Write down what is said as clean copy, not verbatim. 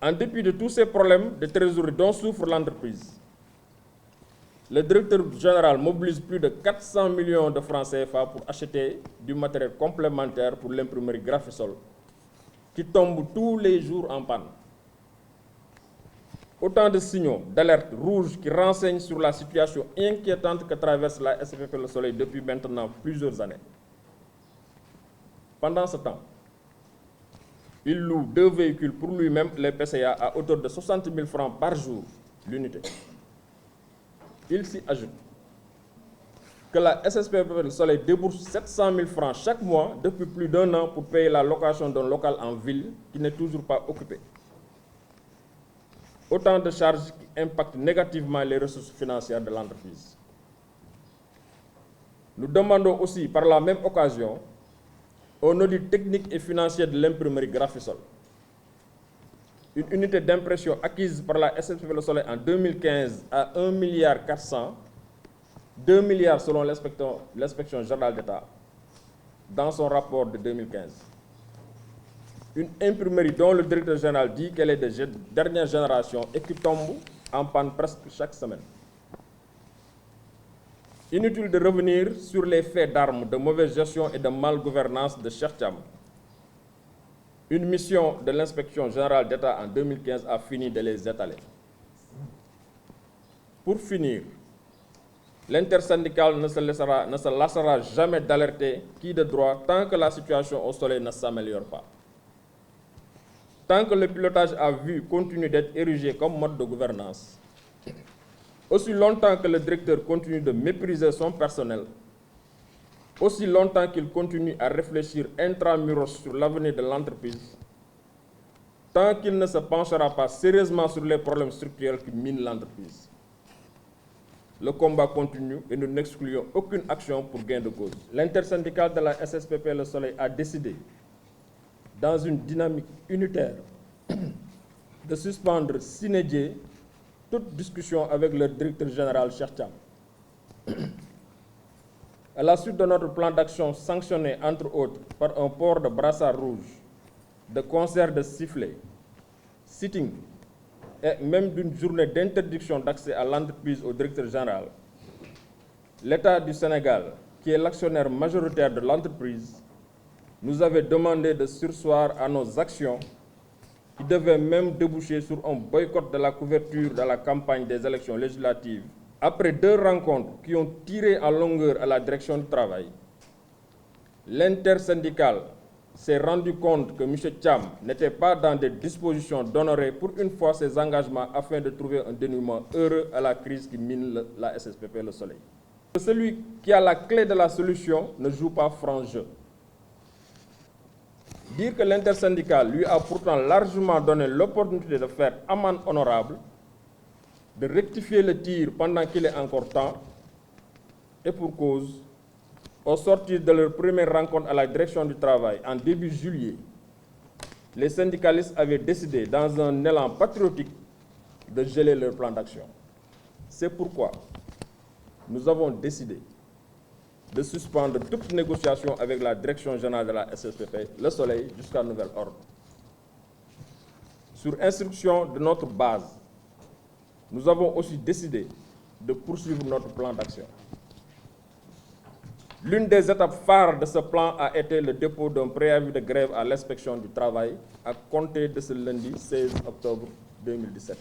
En dépit de tous ces problèmes de trésorerie dont souffre l'entreprise, le directeur général mobilise plus de 400 millions de francs CFA pour acheter du matériel complémentaire pour l'imprimerie Graphisol, qui tombe tous les jours en panne. Autant de signaux d'alerte rouge qui renseignent sur la situation inquiétante que traverse la SPP Le Soleil depuis maintenant plusieurs années. Pendant ce temps, il loue 2 véhicules pour lui-même, les PCA, à hauteur de 60 000 francs par jour l'unité. Il s'y ajoute que la SSPP Le Soleil débourse 700 000 francs chaque mois depuis plus d'1 an pour payer la location d'un local en ville qui n'est toujours pas occupé. Autant de charges qui impactent négativement les ressources financières de l'entreprise. Nous demandons aussi par la même occasion un audit technique et financier de l'imprimerie Graphisol. Une unité d'impression acquise par la SSPP Le Soleil en 2015 à 1,4 milliard, 2 milliards selon l'inspection générale d'État dans son rapport de 2015. Une imprimerie dont le directeur général dit qu'elle est de dernière génération et qui tombe en panne presque chaque semaine. Inutile de revenir sur les faits d'armes, de mauvaise gestion et de malgouvernance de Cheikh Thiam. Une mission de l'inspection générale d'État en 2015 a fini de les étaler. Pour finir, l'intersyndicale ne se lassera jamais d'alerter qui de droit tant que la situation au Soleil ne s'améliore pas. Tant que le pilotage à vue continue d'être érigé comme mode de gouvernance, aussi longtemps que le directeur continue de mépriser son personnel, aussi longtemps qu'il continue à réfléchir intramuros sur l'avenir de l'entreprise, tant qu'il ne se penchera pas sérieusement sur les problèmes structurels qui minent l'entreprise. Le combat continue et nous n'excluons aucune action pour gain de cause. L'intersyndicale de la SSPP Le Soleil a décidé, dans une dynamique unitaire, de suspendre sine die toute discussion avec le directeur général Cheikh Thiam. À la suite de notre plan d'action sanctionné, entre autres, par un port de brassard rouge, de concert de sifflets, sitting et même d'une journée d'interdiction d'accès à l'entreprise au directeur général, l'État du Sénégal, qui est l'actionnaire majoritaire de l'entreprise, nous avait demandé de surseoir à nos actions qui devaient même déboucher sur un boycott de la couverture de la campagne des élections législatives. Après 2 rencontres qui ont tiré en longueur à la direction du travail, l'intersyndicale s'est rendu compte que M. Thiam n'était pas dans des dispositions d'honorer pour une fois ses engagements afin de trouver un dénouement heureux à la crise qui mine la SSPP Le Soleil. Celui qui a la clé de la solution ne joue pas franc jeu. Dire que l'intersyndicale lui a pourtant largement donné l'opportunité de faire amende honorable, de rectifier le tir pendant qu'il est encore temps, et pour cause, au sortir de leur première rencontre à la direction du travail en début juillet, les syndicalistes avaient décidé, dans un élan patriotique, de geler leur plan d'action. C'est pourquoi nous avons décidé de suspendre toute négociation avec la direction générale de la SSPP Le Soleil jusqu'à nouvel ordre. Sur instruction de notre base, nous avons aussi décidé de poursuivre notre plan d'action. L'une des étapes phares de ce plan a été le dépôt d'un préavis de grève à l'inspection du travail à compter de ce lundi 16 octobre 2017.